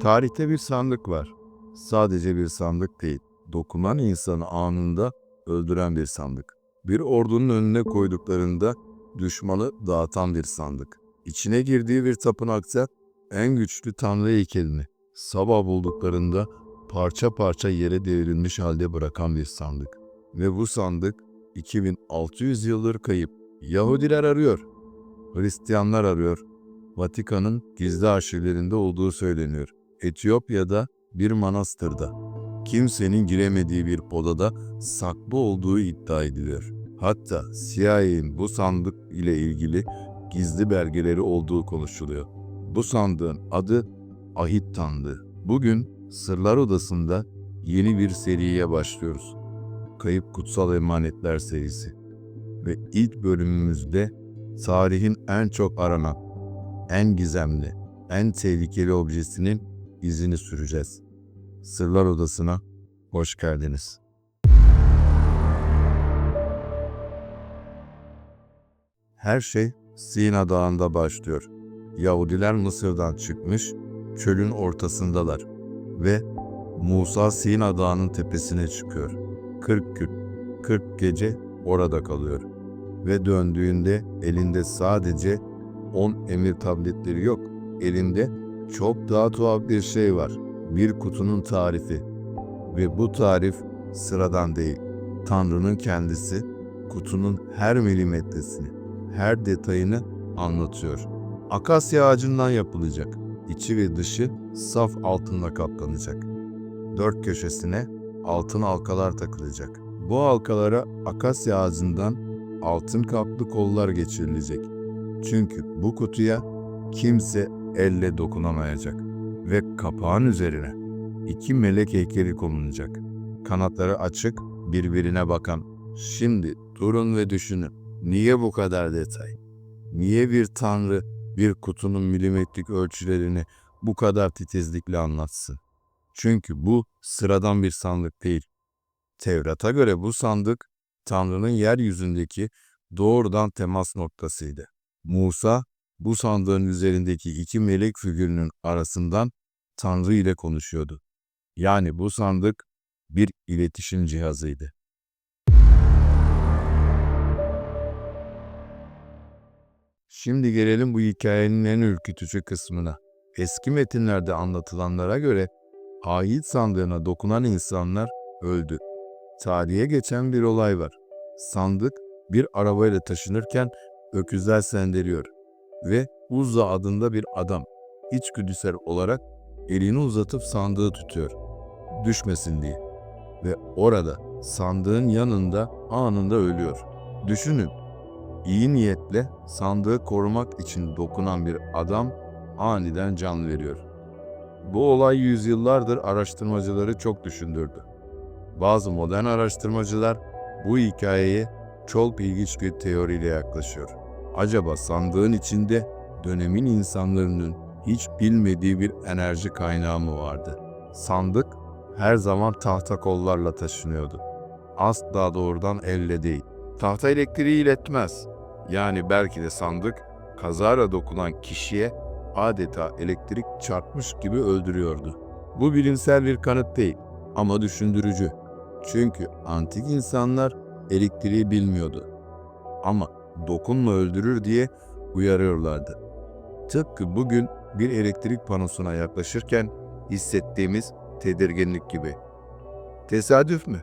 Tarihte bir sandık var. Sadece bir sandık değil, dokunan insanı anında öldüren bir sandık. Bir ordunun önüne koyduklarında düşmanı dağıtan bir sandık. İçine girdiği bir tapınakta en güçlü tanrı heykelini sabah bulduklarında parça parça yere devrilmiş halde bırakan bir sandık. Ve bu sandık 2600 yıldır kayıp. Yahudiler arıyor, Hristiyanlar arıyor, Vatikan'ın gizli arşivlerinde olduğu söyleniyor. Etiyopya'da bir manastırda, kimsenin giremediği bir odada saklı olduğu iddia ediliyor. Hatta CIA'nin bu sandık ile ilgili gizli belgeleri olduğu konuşuluyor. Bu sandığın adı Ahit Tanrı. Bugün Sırlar Odası'nda yeni bir seriye başlıyoruz. Kayıp Kutsal Emanetler serisi. Ve ilk bölümümüzde tarihin en çok aranan, en gizemli, en tehlikeli objesinin izini süreceğiz. Sırlar Odası'na hoş geldiniz. Her şey Sina Dağı'nda başlıyor. Yahudiler Mısır'dan çıkmış, çölün ortasındalar ve Musa Sina Dağı'nın tepesine çıkıyor. 40 gün, 40 gece orada kalıyor. Ve döndüğünde elinde sadece 10 emir tabletleri yok. Elinde çok daha tuhaf bir şey var. Bir kutunun tarifi. Ve bu tarif sıradan değil. Tanrı'nın kendisi kutunun her milimetresini, her detayını anlatıyor. Akasya ağacından yapılacak. İçi ve dışı saf altınla kaplanacak. Dört köşesine altın halkalar takılacak. Bu halkalara akasya ağacından altın kaplı kollar geçirilecek. Çünkü bu kutuya kimse elle dokunamayacak. Ve kapağın üzerine 2 melek heykeli konulacak. Kanatları açık, birbirine bakan. Şimdi durun ve düşünün. Niye bu kadar detay? Niye bir tanrı bir kutunun milimetrik ölçülerini bu kadar titizlikle anlatsın? Çünkü bu sıradan bir sandık değil. Tevrat'a göre bu sandık Tanrı'nın yeryüzündeki doğrudan temas noktasıydı. Musa bu sandığın üzerindeki 2 melek figürünün arasından Tanrı ile konuşuyordu. Yani bu sandık bir iletişim cihazıydı. Şimdi gelelim bu hikayenin en ürkütücü kısmına. Eski metinlerde anlatılanlara göre Ahit sandığına dokunan insanlar öldü. Tarihe geçen bir olay var. Sandık bir arabayla taşınırken öküzler sendeliyor ve Uzza adında bir adam içgüdüsel olarak elini uzatıp sandığı tutuyor, düşmesin diye. Ve orada sandığın yanında anında ölüyor. Düşünün, iyi niyetle sandığı korumak için dokunan bir adam aniden can veriyor. Bu olay yüzyıllardır araştırmacıları çok düşündürdü. Bazı modern araştırmacılar bu hikayeye çok ilginç bir teoriyle yaklaşıyor. Acaba sandığın içinde dönemin insanların hiç bilmediği bir enerji kaynağı mı vardı? Sandık her zaman tahta kollarla taşınıyordu. Asla doğrudan elle değil. Tahta elektriği iletmez. Yani belki de sandık kazara dokunan kişiye adeta elektrik çarpmış gibi öldürüyordu. Bu bilimsel bir kanıt değil ama düşündürücü. Çünkü antik insanlar elektriği bilmiyordu. Ama dokunma öldürür diye uyarıyorlardı. Tıpkı bugün bir elektrik panosuna yaklaşırken hissettiğimiz tedirginlik gibi. Tesadüf mü?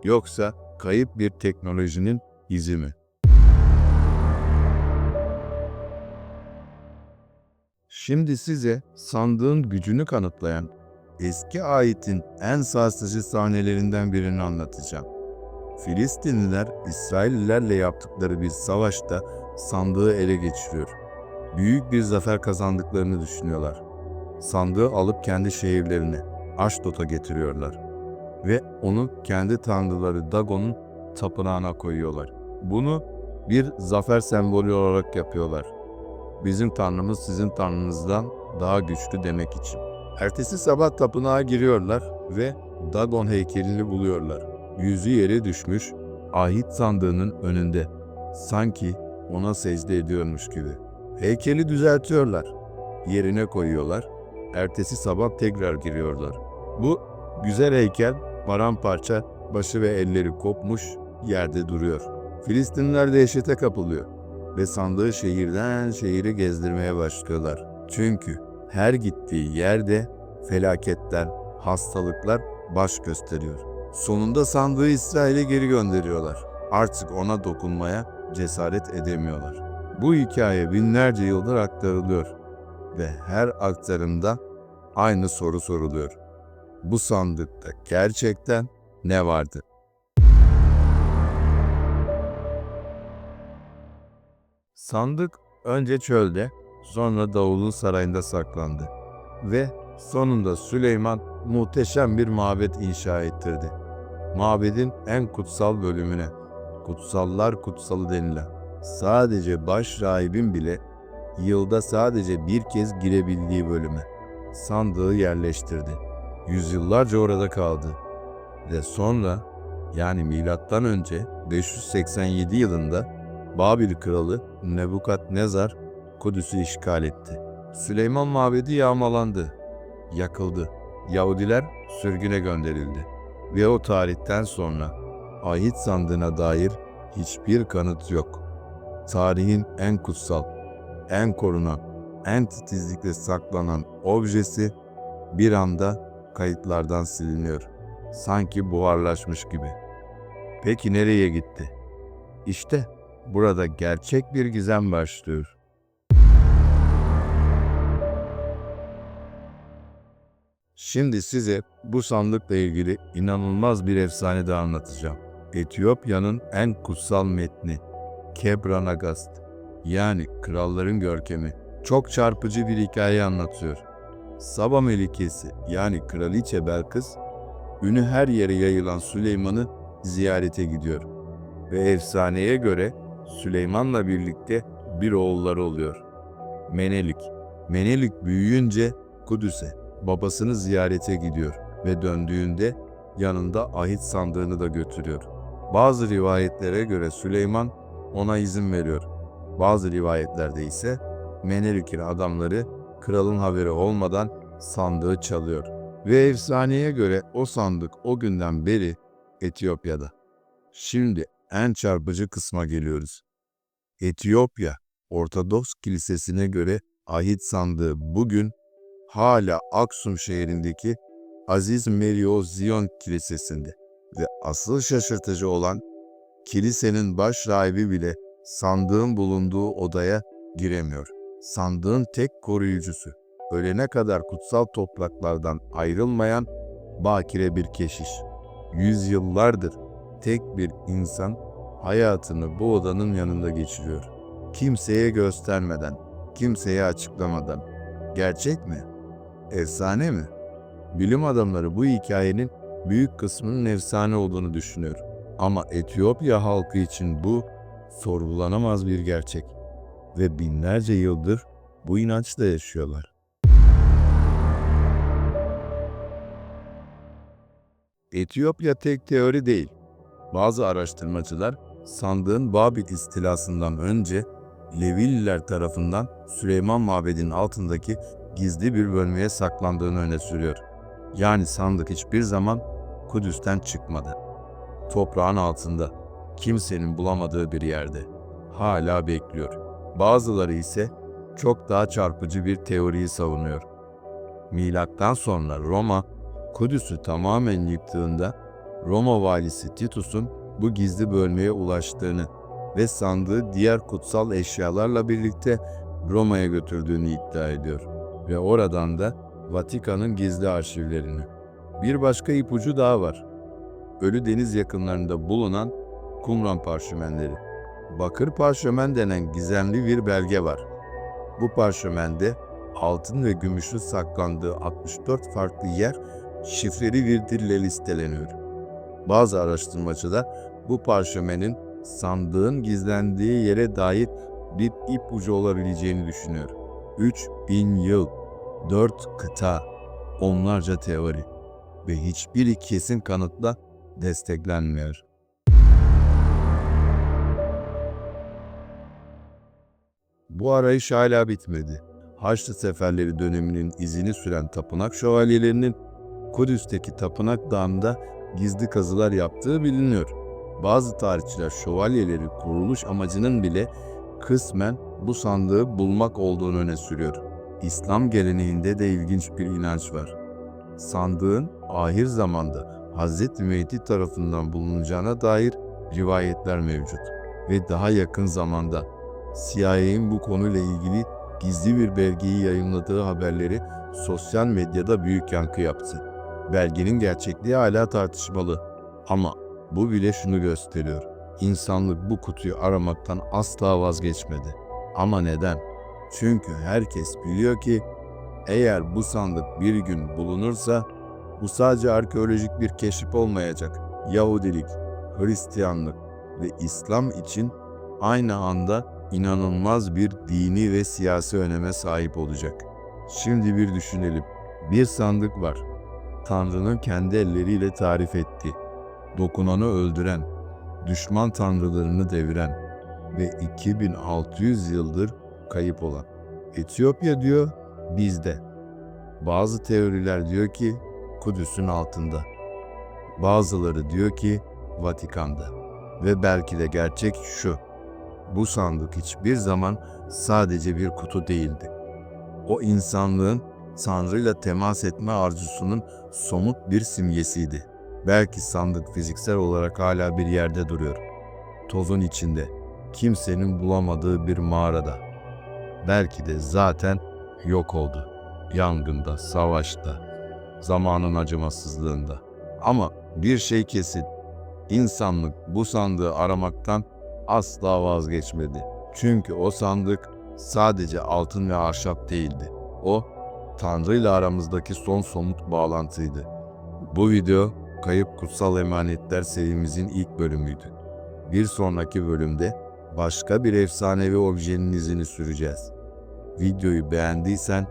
Yoksa kayıp bir teknolojinin izi mi? Şimdi size sandığın gücünü kanıtlayan eski ayetin en sarsıcı sahnelerinden birini anlatacağım. Filistinliler İsraillilerle yaptıkları bir savaşta sandığı ele geçiriyor. Büyük bir zafer kazandıklarını düşünüyorlar. Sandığı alıp kendi şehirlerine, Aşdod'a getiriyorlar ve onu kendi tanrıları Dagon'un tapınağına koyuyorlar. Bunu bir zafer sembolü olarak yapıyorlar. Bizim tanrımız sizin tanrınızdan daha güçlü demek için. Ertesi sabah tapınağa giriyorlar ve Dagon heykelini buluyorlar. Yüzü yere düşmüş, ahit sandığının önünde. Sanki ona secde ediyormuş gibi. Heykeli düzeltiyorlar. Yerine koyuyorlar ertesi sabah tekrar giriyorlar. Bu güzel heykel paramparça, başı ve elleri kopmuş yerde duruyor. Filistinliler dehşete kapılıyor ve sandığı şehirden şehire gezdirmeye başlıyorlar. Çünkü her gittiği yerde felaketler, hastalıklar baş gösteriyor. Sonunda sandığı İsrail'e geri gönderiyorlar. Artık ona dokunmaya cesaret edemiyorlar. Bu hikaye binlerce yıldır aktarılıyor ve her aktarımda aynı soru soruluyor. Bu sandıkta gerçekten ne vardı? Sandık önce çölde, sonra Davul'un sarayında saklandı ve sonunda Süleyman muhteşem bir mabet inşa ettirdi. Mabedin en kutsal bölümüne, kutsallar kutsalı denilen, sadece baş rahibin bile yılda sadece bir kez girebildiği bölüme sandığı yerleştirdi. Yüzyıllarca orada kaldı ve sonra, yani milattan önce 587 yılında Babil kralı Nebukadnezar Kudüs'ü işgal etti. Süleyman mabedi yağmalandı, yakıldı. Yahudiler sürgüne gönderildi ve o tarihten sonra ahit sandığına dair hiçbir kanıt yok. Tarihin en kutsal, en korunan, en titizlikle saklanan objesi bir anda kayıtlardan siliniyor. Sanki buharlaşmış gibi. Peki nereye gitti? İşte burada gerçek bir gizem başlıyor. Şimdi size bu sandıkla ilgili inanılmaz bir efsane de anlatacağım. Etiyopya'nın en kutsal metni, Kebra Nagast, yani kralların görkemi, çok çarpıcı bir hikaye anlatıyor. Saba Melikesi, yani Kraliçe Belkıs, ünü her yere yayılan Süleyman'ı ziyarete gidiyor. Ve efsaneye göre Süleyman'la birlikte bir oğulları oluyor. Menelik. Menelik büyüyünce Kudüs'e, babasını ziyarete gidiyor ve döndüğünde yanında ahit sandığını da götürüyor. Bazı rivayetlere göre Süleyman ona izin veriyor. Bazı rivayetlerde ise Menelik'in adamları kralın haberi olmadan sandığı çalıyor. Ve efsaneye göre o sandık o günden beri Etiyopya'da. Şimdi en çarpıcı kısma geliyoruz. Etiyopya Ortodoks Kilisesi'ne göre ahit sandığı bugün hala Aksum şehrindeki Aziz Merios Zion Kilisesi'nde ve asıl şaşırtıcı olan kilisenin baş rahibi bile sandığın bulunduğu odaya giremiyor. Sandığın tek koruyucusu, ölene kadar kutsal topraklardan ayrılmayan bakire bir keşiş. Yüzyıllardır tek bir insan hayatını bu odanın yanında geçiriyor. Kimseye göstermeden, kimseye açıklamadan. Gerçek mi? Efsane mi? Bilim adamları bu hikayenin büyük kısmının efsane olduğunu düşünüyor. Ama Etiyopya halkı için bu sorgulanamaz bir gerçek ve binlerce yıldır bu inançla yaşıyorlar. Etiyopya tek teori değil. Bazı araştırmacılar sandığın Babil istilasından önce Levililer tarafından Süleyman Mabedi'nin altındaki gizli bir bölmeye saklandığını öne sürüyor. Yani sandık hiçbir zaman Kudüs'ten çıkmadı. Toprağın altında, kimsenin bulamadığı bir yerde. Hala bekliyor. Bazıları ise çok daha çarpıcı bir teoriyi savunuyor. Milattan sonra Roma, Kudüs'ü tamamen yıktığında Roma valisi Titus'un bu gizli bölmeye ulaştığını ve sandığı diğer kutsal eşyalarla birlikte Roma'ya götürdüğünü iddia ediyor. Ve oradan da Vatikan'ın gizli arşivlerini. Bir başka ipucu daha var. Ölü Deniz yakınlarında bulunan Qumran parşömenleri. Bakır parşömen denen gizemli bir belge var. Bu parşömende altın ve gümüşün saklandığı 64 farklı yer şifreli bir dille listeleniyor. Bazı araştırmacılar bu parşömenin sandığın gizlendiği yere dair bir ipucu olabileceğini düşünüyor. 3000 yıl, 4 kıta, onlarca teori ve hiçbiri kesin kanıtla desteklenmiyor. Bu arayış hala bitmedi. Haçlı seferleri döneminin izini süren tapınak şövalyelerinin Kudüs'teki Tapınak Dağı'nda gizli kazılar yaptığı biliniyor. Bazı tarihçiler şövalyeleri kuruluş amacının bile kısmen bu sandığı bulmak olduğunu öne sürüyor. İslam geleneğinde de ilginç bir inanç var. Sandığın ahir zamanda Hz. Mehdi tarafından bulunacağına dair rivayetler mevcut. Ve daha yakın zamanda CIA'nin bu konuyla ilgili gizli bir belgeyi yayımladığı haberleri sosyal medyada büyük yankı yaptı. Belgenin gerçekliği hala tartışmalı ama bu bile şunu gösteriyor. İnsanlık bu kutuyu aramaktan asla vazgeçmedi. Ama neden? Çünkü herkes biliyor ki eğer bu sandık bir gün bulunursa bu sadece arkeolojik bir keşif olmayacak. Yahudilik, Hristiyanlık ve İslam için aynı anda inanılmaz bir dini ve siyasi öneme sahip olacak. Şimdi bir düşünelim. Bir sandık var. Tanrı'nın kendi elleriyle tarif etti. Dokunanı öldüren, düşman tanrılarını deviren ve 2600 yıldır kayıp olan. Etiyopya diyor, bizde. Bazı teoriler diyor ki Kudüs'ün altında. Bazıları diyor ki Vatikan'da. Ve belki de gerçek şu. Bu sandık hiçbir zaman sadece bir kutu değildi. O insanlığın Tanrı'yla temas etme arzusunun somut bir simgesiydi. Belki sandık fiziksel olarak hala bir yerde duruyor. Tozun içinde, kimsenin bulamadığı bir mağarada. Belki de zaten yok oldu. Yangında, savaşta, zamanın acımasızlığında. Ama bir şey kesin, insanlık bu sandığı aramaktan asla vazgeçmedi. Çünkü o sandık sadece altın ve ahşap değildi. O, Tanrı ile aramızdaki son somut bağlantıydı. Bu video, Kayıp Kutsal Emanetler serimizin ilk bölümüydü. Bir sonraki bölümde başka bir efsanevi objenin izini süreceğiz. Videoyu beğendiysen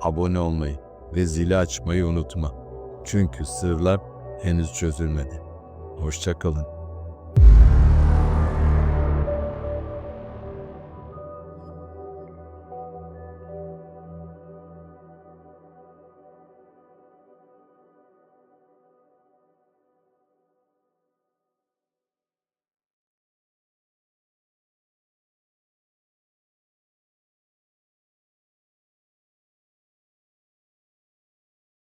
abone olmayı ve zili açmayı unutma. Çünkü sırlar henüz çözülmedi. Hoşça kalın.